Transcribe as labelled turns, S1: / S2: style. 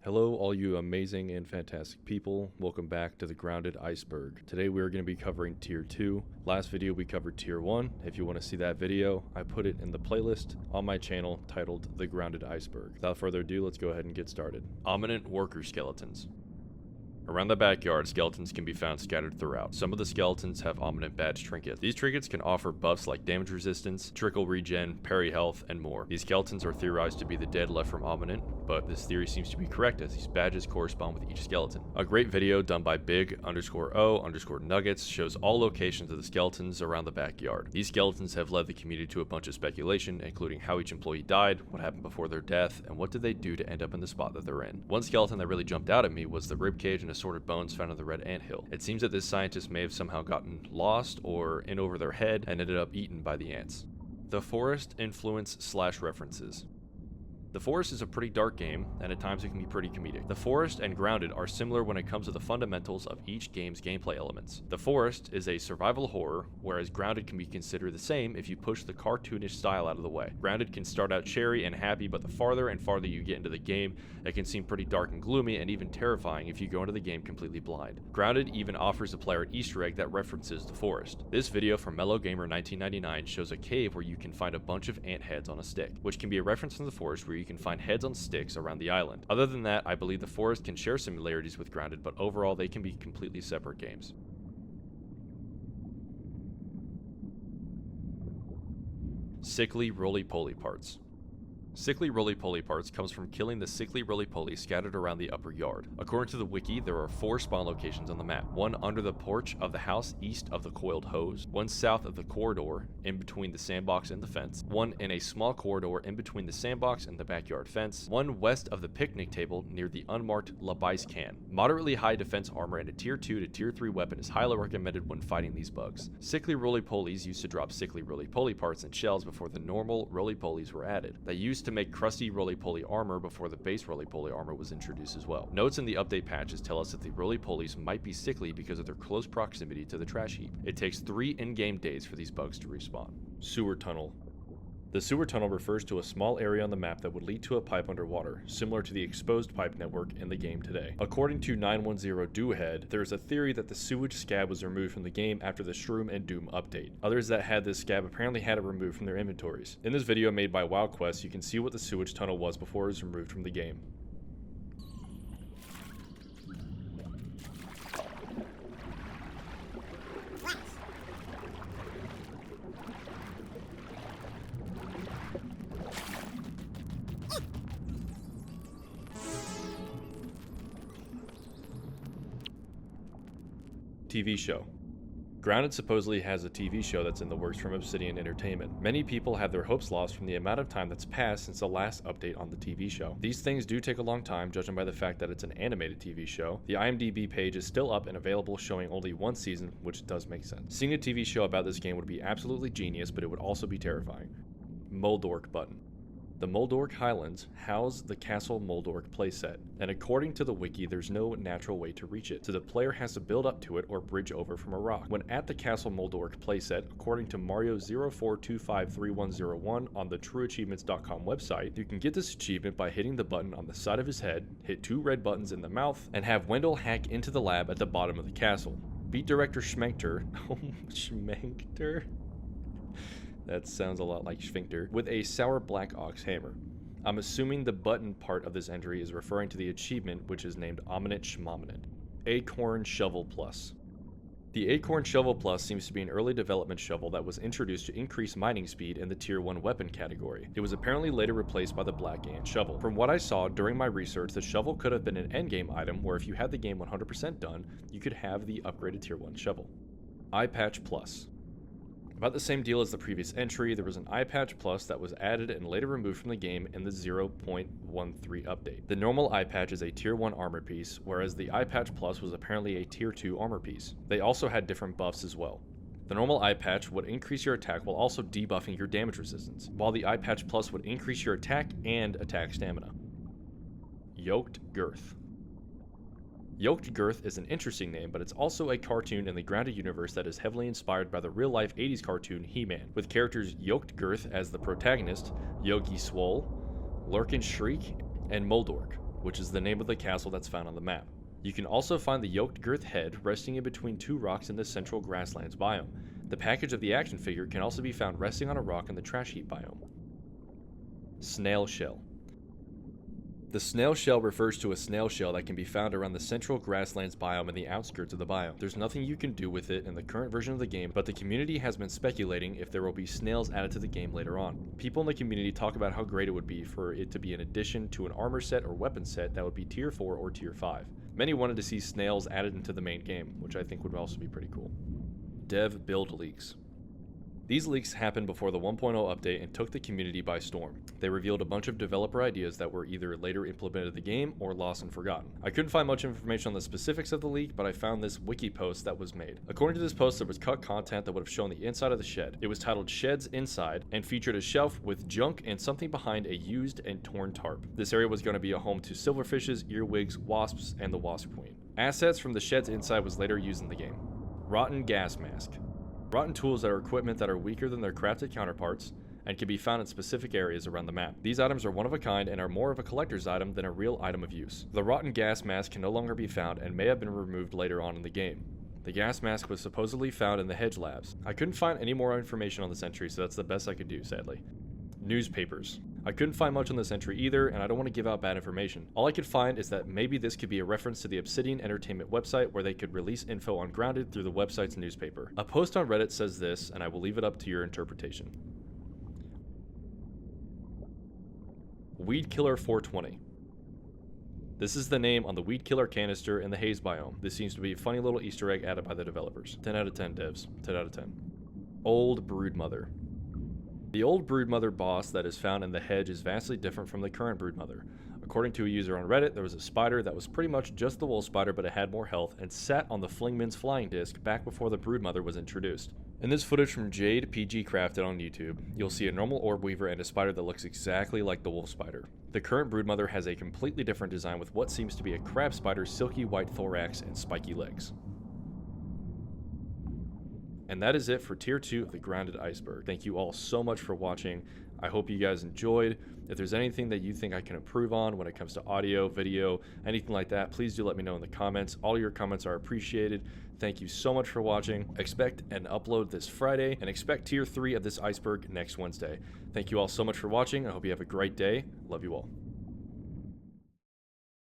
S1: Hello, all you amazing and fantastic people. Welcome back to the Grounded Iceberg. Today we are going to be covering Tier 2. Last video we covered Tier 1. If you want to see that video, I put it in the playlist on my channel titled The Grounded Iceberg. Without further ado, let's go ahead and get started. Ominent worker skeletons. Around the backyard, skeletons can be found scattered throughout. Some of the skeletons have Ominent badge trinkets. These trinkets can offer buffs like damage resistance, trickle regen, parry health, and more. These skeletons are theorized to be the dead left from Ominent, but this theory seems to be correct as these badges correspond with each skeleton. A great video done by Big_O_Nuggets shows all locations of the skeletons around the backyard. These skeletons have led the community to a bunch of speculation, including how each employee died, what happened before their death, and what did they do to end up in the spot that they're in. One skeleton that really jumped out at me was the ribcage and assorted bones found on the red anthill. It seems that this scientist may have somehow gotten lost or in over their head and ended up eaten by the ants. The Forest influence/references. The Forest is a pretty dark game, and at times it can be pretty comedic. The Forest and Grounded are similar when it comes to the fundamentals of each game's gameplay elements. The Forest is a survival horror, whereas Grounded can be considered the same if you push the cartoonish style out of the way. Grounded can start out cheery and happy, but the farther and farther you get into the game, it can seem pretty dark and gloomy and even terrifying if you go into the game completely blind. Grounded even offers the player an Easter egg that references the Forest. This video from Mellow Gamer 1999 shows a cave where you can find a bunch of ant heads on a stick, which can be a reference to the Forest where you can find heads on sticks around the island. Other than that, I believe the Forest can share similarities with Grounded, but overall they can be completely separate games. Sickly roly-poly parts. Sickly roly-poly parts comes from killing the sickly roly-poly scattered around the upper yard. According to the wiki, there are 4 spawn locations on the map. One under the porch of the house east of the coiled hose, one south of the corridor in between the sandbox and the fence, one in a small corridor in between the sandbox and the backyard fence, one west of the picnic table near the unmarked Labice can. Moderately high defense armor and a tier 2 to tier 3 weapon is highly recommended when fighting these bugs. Sickly roly-polies used to drop sickly roly-poly parts and shells before the normal roly-polies were added. They used to make crusty roly-poly armor before the base roly-poly armor was introduced as well. Notes in the update patches tell us that the roly-polies might be sickly because of their close proximity to the trash heap. It takes 3 in-game days for these bugs to respawn. Sewer tunnel. The sewer tunnel refers to a small area on the map that would lead to a pipe underwater, similar to the exposed pipe network in the game today. According to 910 Doohead, there is a theory that the sewage scab was removed from the game after the Shroom and Doom update. Others that had this scab apparently had it removed from their inventories. In this video made by WildQuest, you can see what the sewage tunnel was before it was removed from the game. TV show. Grounded supposedly has a TV show that's in the works from Obsidian Entertainment. Many people have their hopes lost from the amount of time that's passed since the last update on the TV show. These things do take a long time, judging by the fact that it's an animated TV show. The IMDb page is still up and available, showing only 1 season, which does make sense. Seeing a TV show about this game would be absolutely genius, but it would also be terrifying. Moldorc Button. The Moldorc Highlands house the Castle Moldorc playset, and according to the wiki, there's no natural way to reach it, so the player has to build up to it or bridge over from a rock. When at the Castle Moldorc playset, according to Mario 04253101 on the TrueAchievements.com website, you can get this achievement by hitting the button on the side of his head, hit 2 red buttons in the mouth, and have Wendell hack into the lab at the bottom of the castle. Beat Director Schmenkter, Schmenkter? That sounds a lot like Sphincter, with a sour black ox hammer. I'm assuming the button part of this entry is referring to the achievement, which is named Ominent Schmominent. Acorn Shovel Plus. The Acorn Shovel Plus seems to be an early development shovel that was introduced to increase mining speed in the Tier 1 weapon category. It was apparently later replaced by the Black Ant Shovel. From what I saw during my research, the shovel could have been an endgame item where if you had the game 100% done, you could have the upgraded Tier 1 shovel. Eyepatch Plus. About the same deal as the previous entry, there was an Eyepatch Plus that was added and later removed from the game in the 0.13 update. The normal Eyepatch is a Tier 1 armor piece, whereas the Eyepatch Plus was apparently a Tier 2 armor piece. They also had different buffs as well. The normal Eyepatch would increase your attack while also debuffing your damage resistance, while the Eyepatch Plus would increase your attack and attack stamina. Yoked Girth. Yoked Girth is an interesting name, but it's also a cartoon in the Grounded universe that is heavily inspired by the real-life 80s cartoon He-Man, with characters Yoked Girth as the protagonist, Yogi Swole, Lurkin Shriek, and Moldorc. which is the name of the castle that's found on the map. You can also find the Yoked Girth head resting in between two rocks in the central grasslands biome. The package of the action figure can also be found resting on a rock in the trash heap biome. Snail Shell. The Snail Shell refers to a snail shell that can be found around the central grasslands biome and the outskirts of the biome. There's nothing you can do with it in the current version of the game, but the community has been speculating if there will be snails added to the game later on. People in the community talk about how great it would be for it to be an addition to an armor set or weapon set that would be tier 4 or tier 5. Many wanted to see snails added into the main game, which I think would also be pretty cool. Dev build leaks. These leaks happened before the 1.0 update and took the community by storm. They revealed a bunch of developer ideas that were either later implemented in the game or lost and forgotten. I couldn't find much information on the specifics of the leak, but I found this wiki post that was made. According to this post, there was cut content that would have shown the inside of the shed. It was titled Sheds Inside and featured a shelf with junk and something behind a used and torn tarp. This area was going to be a home to silverfishes, earwigs, wasps, and the wasp queen. Assets from the sheds inside was later used in the game. Rotten gas mask. Rotten tools are equipment that are weaker than their crafted counterparts and can be found in specific areas around the map. These items are one of a kind and are more of a collector's item than a real item of use. The rotten gas mask can no longer be found and may have been removed later on in the game. The gas mask was supposedly found in the Hedge Labs. I couldn't find any more information on this entry, so that's the best I could do, sadly. Newspapers. I couldn't find much on this entry either, and I don't want to give out bad information. All I could find is that maybe this could be a reference to the Obsidian Entertainment website where they could release info on Grounded through the website's newspaper. A post on Reddit says this, and I will leave it up to your interpretation. Weed Killer 420. This is the name on the Weed Killer canister in the Haze biome. This seems to be a funny little Easter egg added by the developers. 10 out of 10 devs. 10 out of 10. Old Broodmother. The old Broodmother boss that is found in the hedge is vastly different from the current Broodmother. According to a user on Reddit, there was a spider that was pretty much just the wolf spider, but it had more health and sat on the Flingman's flying disc back before the Broodmother was introduced. In this footage from Jade PG Crafted on YouTube, you'll see a normal orb weaver and a spider that looks exactly like the wolf spider. The current Broodmother has a completely different design with what seems to be a crab spider's silky white thorax and spiky legs. And that is it for Tier 2 of the Grounded Iceberg. Thank you all so much for watching. I hope you guys enjoyed. If there's anything that you think I can improve on when it comes to audio, video, anything like that, please do let me know in the comments. All your comments are appreciated. Thank you so much for watching. Expect an upload this Friday, and expect Tier 3 of this Iceberg next Wednesday. Thank you all so much for watching. I hope you have a great day. Love you all.